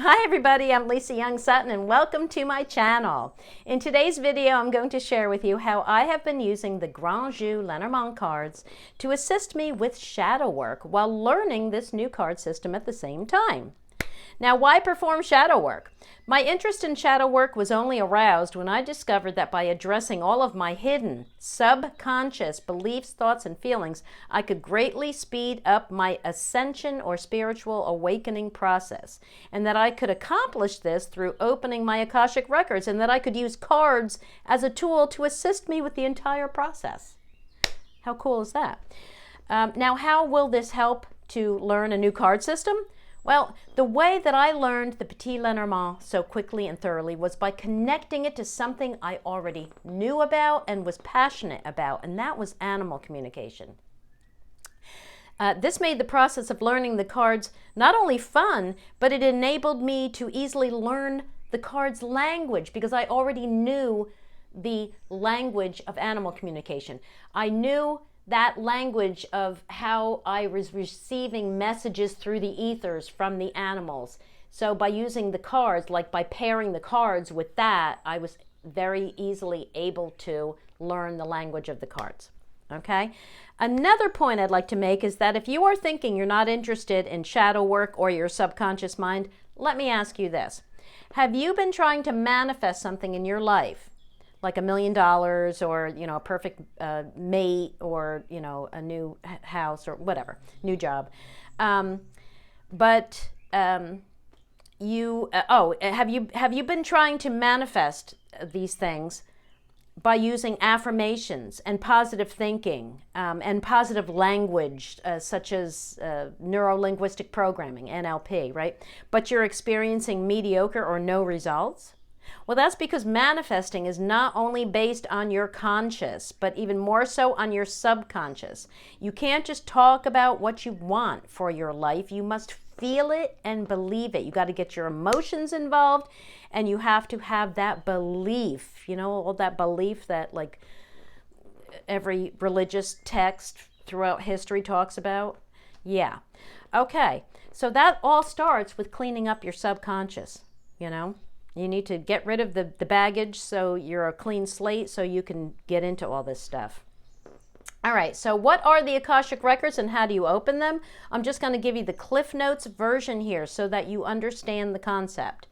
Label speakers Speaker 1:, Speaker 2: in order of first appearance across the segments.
Speaker 1: Hi everybody, I'm Lisa Young Sutton and welcome to my channel. In today's video, I'm going to share with you how I have been using the Grand Jeu Lenormand cards to assist me with shadow work while learning this new card system at the same time. Now, why perform shadow work? My interest in shadow work was only aroused when I discovered that by addressing all of my hidden, subconscious beliefs, thoughts, and feelings, I could greatly speed up my ascension or spiritual awakening process, and that I could accomplish this through opening my Akashic Records, and that I could use cards as a tool to assist me with the entire process. How cool is that? Now, how will this help to learn a new card system? Well, the way that I learned the Petit Lenormand so quickly and thoroughly was by connecting it to something I already knew about and was passionate about, and that was animal communication. This made the process of learning the cards not only fun, but it enabled me to easily learn the cards' language because I already knew the language of animal communication. I knew that language of how I was receiving messages through the ethers from the animals. So by using the cards, like by pairing the cards with that, I was very easily able to learn the language of the cards. Okay? Another point I'd like to make is that if you are thinking you're not interested in shadow work or your subconscious mind, let me ask you this. Have you been trying to manifest something in your life? Like $1 million or, a perfect mate or, a new house or whatever, new job. Have you been trying to manifest these things by using affirmations and positive thinking and positive language such as neuro-linguistic programming, NLP, right? But you're experiencing mediocre or no results? Well, that's because manifesting is not only based on your conscious, but even more so on your subconscious. You can't just talk about what you want for your life. You must feel it and believe it. You got to get your emotions involved, and you have to have that belief, all that belief that like every religious text throughout history talks about. Yeah. Okay. So that all starts with cleaning up your subconscious, You need to get rid of the baggage so you're a clean slate so you can get into all this stuff. All right, so what are the Akashic Records and how do you open them? I'm just going to give you the Cliff Notes version here so that you understand the concept.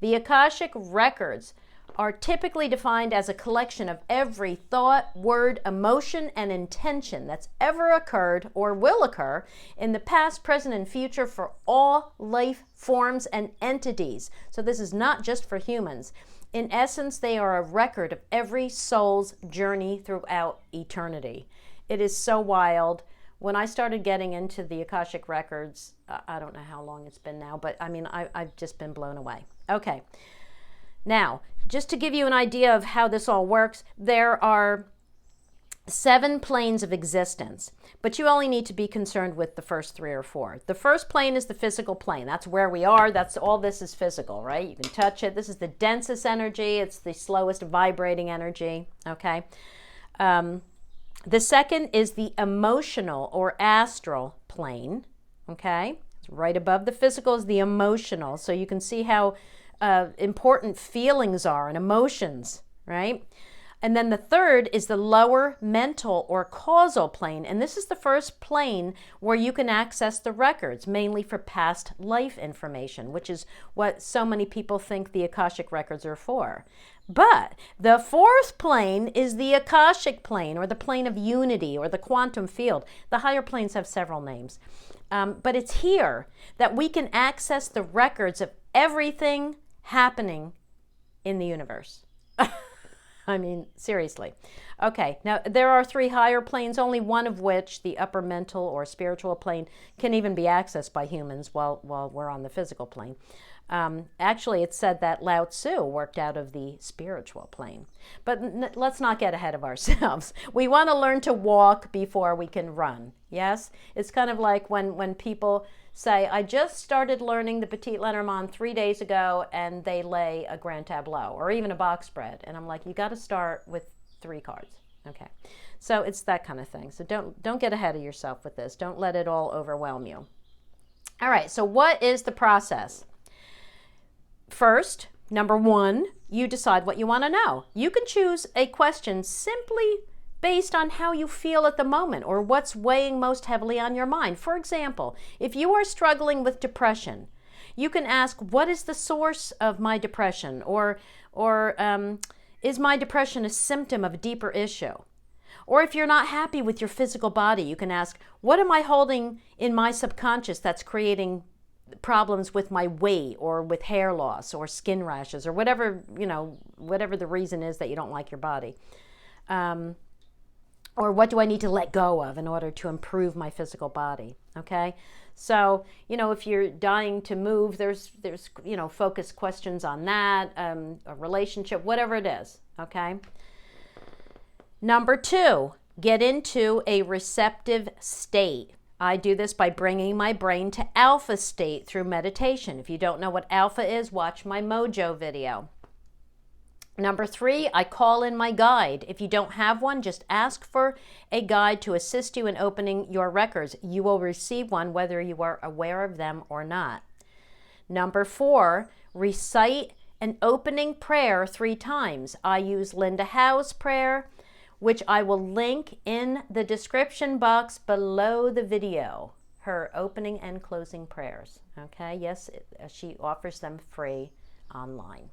Speaker 1: The Akashic Records are typically defined as a collection of every thought, word, emotion, and intention that's ever occurred or will occur in the past, present, and future for all life forms and entities. So this is not just for humans. In essence, they are a record of every soul's journey throughout eternity. It is so wild. When I started getting into the Akashic Records, I don't know how long it's been now, but I've just been blown away. Okay. Now, just to give you an idea of how this all works, there are 7 planes of existence, but you only need to be concerned with the first 3 or 4. The first plane is the physical plane. That's where we are. That's all this is physical, right? You can touch it. This is the densest energy. It's the slowest vibrating energy, okay? The second is the emotional or astral plane, okay? It's right above the physical is the emotional, so you can see how important feelings are and emotions, right? And then the third is the lower mental or causal plane. And this is the first plane where you can access the records, mainly for past life information, which is what so many people think the Akashic Records are for. But the fourth plane is the Akashic plane, or the plane of unity, or the quantum field. The higher planes have several names. But it's here that we can access the records of everything happening in the universe. I mean, seriously. Okay, now there are 3 higher planes, only one of which, the upper mental or spiritual plane, can even be accessed by humans while we're on the physical plane. Actually, it's said that Lao Tzu worked out of the spiritual plane. But let's not get ahead of ourselves. We want to learn to walk before we can run. Yes? It's kind of like when people say, I just started learning the Petit Lenormand 3 days ago, and they lay a grand tableau or even a box spread. And I'm like, you got to start with 3 cards. Okay. So it's that kind of thing. So don't get ahead of yourself with this. Don't let it all overwhelm you. All right. So what is the process? First, number one, you decide what you want to know. You can choose a question simply based on how you feel at the moment or what's weighing most heavily on your mind. For example, if you are struggling with depression, you can ask, what is the source of my depression? Or is my depression a symptom of a deeper issue? Or if you're not happy with your physical body, you can ask, what am I holding in my subconscious that's creating problems with my weight or with hair loss or skin rashes or whatever, whatever the reason is that you don't like your body? Or what do I need to let go of in order to improve my physical body? Okay. So, if you're dying to move, there's focused questions on that, a relationship, whatever it is. Okay. Number two, get into a receptive state. I do this by bringing my brain to alpha state through meditation. If you don't know what alpha is, watch my Mojo video. Number three, I call in my guide. If you don't have one, just ask for a guide to assist you in opening your records. You will receive one whether you are aware of them or not. Number four, recite an opening prayer 3 times. I use Linda Howe's prayer, which I will link in the description box below the video. Her opening and closing prayers. Okay, yes, she offers them free online.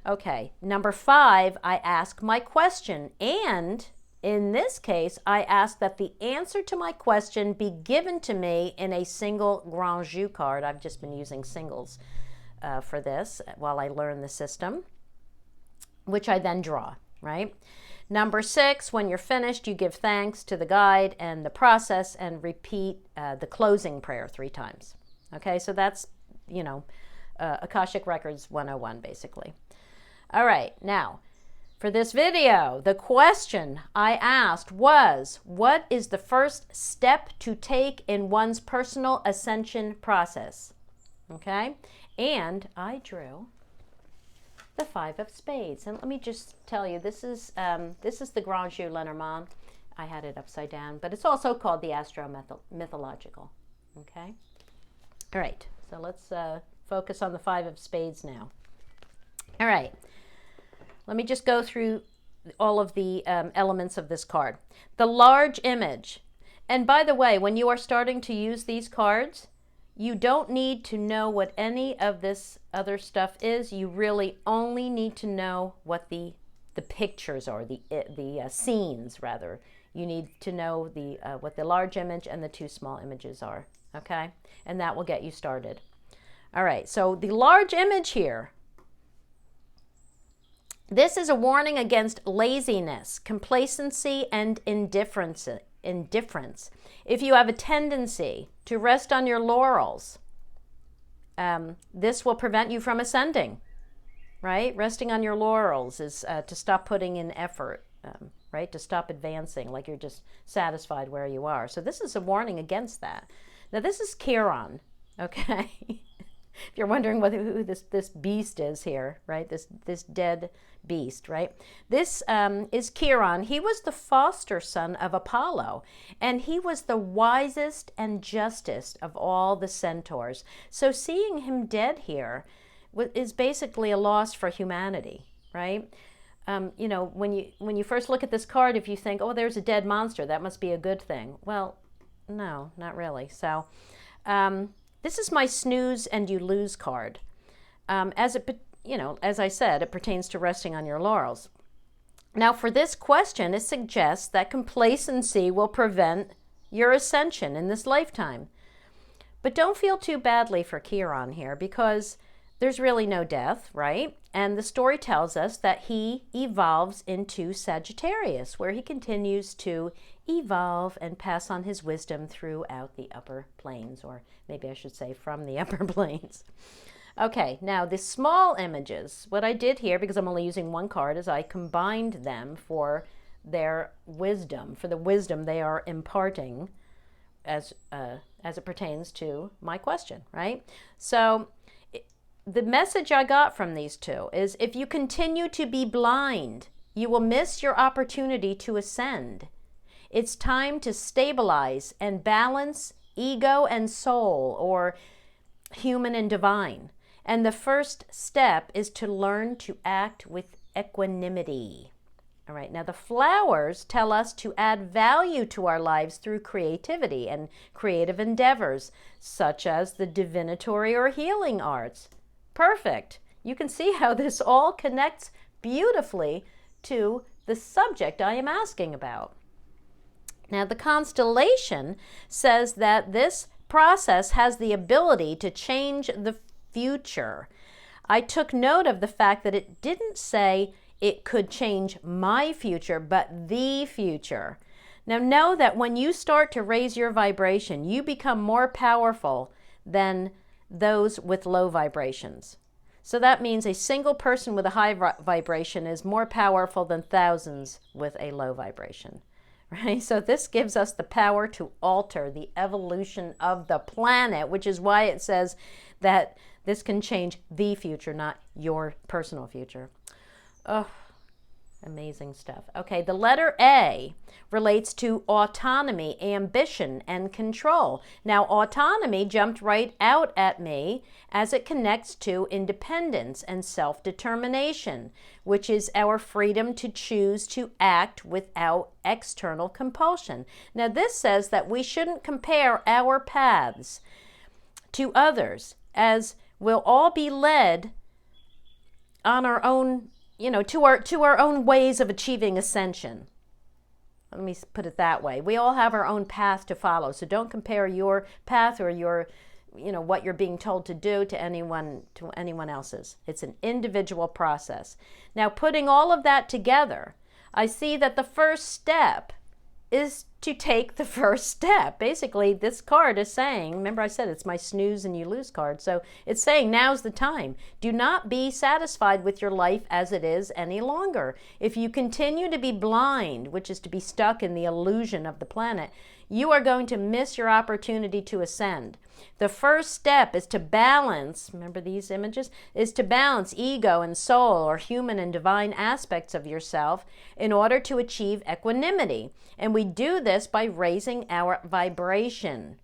Speaker 1: Okay, number 5, I ask my question, and in this case, I ask that the answer to my question be given to me in a single Grand Jeu card. I've just been using singles for this while I learn the system, which I then draw, right? Number 6, when you're finished, you give thanks to the guide and the process and repeat the closing prayer 3 times. Okay, so that's, Akashic Records 101, basically. All right, now, for this video, the question I asked was, what is the first step to take in one's personal ascension process? Okay, and I drew the 5 of Spades. And let me just tell you, this is the Grand Jeu Lenormand. I had it upside down, but it's also called the Astro-Mythological. Okay, all right, so let's focus on the 5 of Spades now. All right. Let me just go through all of the elements of this card. The large image. And by the way, when you are starting to use these cards, you don't need to know what any of this other stuff is. You really only need to know what the pictures are, the scenes, rather. You need to know what the large image and the 2 small images are, okay? And that will get you started. All right, so the large image here. This is a warning against laziness, complacency, and indifference. If you have a tendency to rest on your laurels, this will prevent you from ascending, right? Resting on your laurels is to stop putting in effort, right? To stop advancing, like you're just satisfied where you are. So this is a warning against that. Now this is Chiron, okay? If you're wondering who this beast is here, right? This dead beast, right? This is Chiron. He was the foster son of Apollo, and he was the wisest and justest of all the centaurs. So seeing him dead here is basically a loss for humanity, right? When you first look at this card, if you think, oh, there's a dead monster, that must be a good thing. Well, no, not really. So this is my snooze and you lose card. As I said, it pertains to resting on your laurels. Now, for this question, it suggests that complacency will prevent your ascension in this lifetime. But don't feel too badly for Chiron here, because there's really no death, right? And the story tells us that he evolves into Sagittarius, where he continues to evolve and pass on his wisdom throughout the upper planes, or maybe I should say from the upper planes. Okay, now the small images, what I did here, because I'm only using 1 card, is I combined them for their wisdom, for the wisdom they are imparting as it pertains to my question, right? So the message I got from these 2 is, if you continue to be blind, you will miss your opportunity to ascend. It's time to stabilize and balance ego and soul, or human and divine. And the first step is to learn to act with equanimity. All right, now the flowers tell us to add value to our lives through creativity and creative endeavors, such as the divinatory or healing arts. Perfect. You can see how this all connects beautifully to the subject I am asking about. Now, the constellation says that this process has the ability to change the future. I took note of the fact that it didn't say it could change my future, but the future. Now, know that when you start to raise your vibration, you become more powerful than those with low vibrations. So that means a single person with a high vibration is more powerful than thousands with a low vibration, right? So this gives us the power to alter the evolution of the planet, which is why it says that this can change the future, not your personal future. Oh, amazing stuff. Okay, the letter A relates to autonomy, ambition, and control. Now, autonomy jumped right out at me as it connects to independence and self-determination, which is our freedom to choose to act without external compulsion. Now, this says that we shouldn't compare our paths to others, as we'll all be led on our own, to our own ways of achieving ascension. Let me put it that way. We all have our own path to follow, so don't compare your path or your, what you're being told to do to anyone else's. It's an individual process. Now, putting all of that together, I see that the first step is to take the first step. Basically, this card is saying, remember I said it's my snooze and you lose card, so it's saying now's the time. Do not be satisfied with your life as it is any longer. If you continue to be blind, which is to be stuck in the illusion of the planet, you are going to miss your opportunity to ascend. The first step is to balance, remember these images, is to balance ego and soul, or human and divine aspects of yourself, in order to achieve equanimity. And we do this by raising our vibration.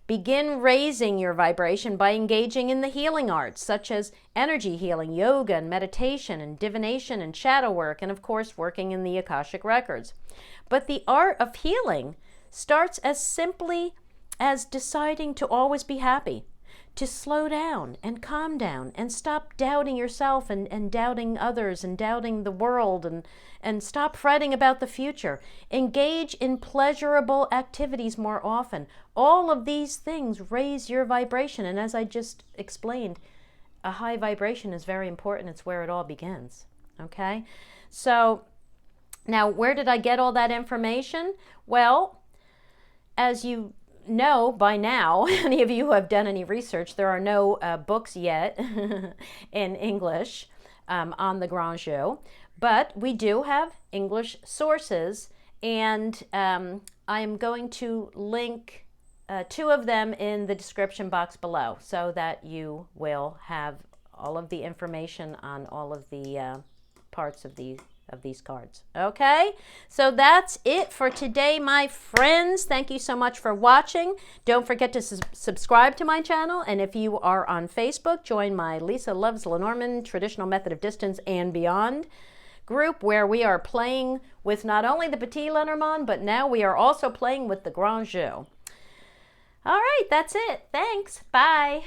Speaker 1: Begin raising your vibration by engaging in the healing arts, such as energy healing, yoga and meditation, and divination and shadow work, and of course working in the Akashic Records. But the art of healing starts as simply as deciding to always be happy, to slow down and calm down and stop doubting yourself and doubting others and doubting the world, and stop fretting about the future. Engage in pleasurable activities more often. All of these things raise your vibration, and as I just explained, a high vibration is very important. It's where it all begins, okay? So now, where did I get all that information? Well, as you know by now, any of you who have done any research, there are no books yet in English on the Grand Jeu, but we do have English sources, and I'm going to link 2 of them in the description box below, so that you will have all of the information on all of the parts of these cards. Okay, so that's it for today, my friends. Thank you so much for watching. Don't forget to subscribe to my channel, and if you are on Facebook, join my Lisa Loves Lenormand Traditional Method of Distance and Beyond group, where we are playing with not only the Petit Lenormand, but now we are also playing with the Grand Jeu. All right, that's it. Thanks. Bye.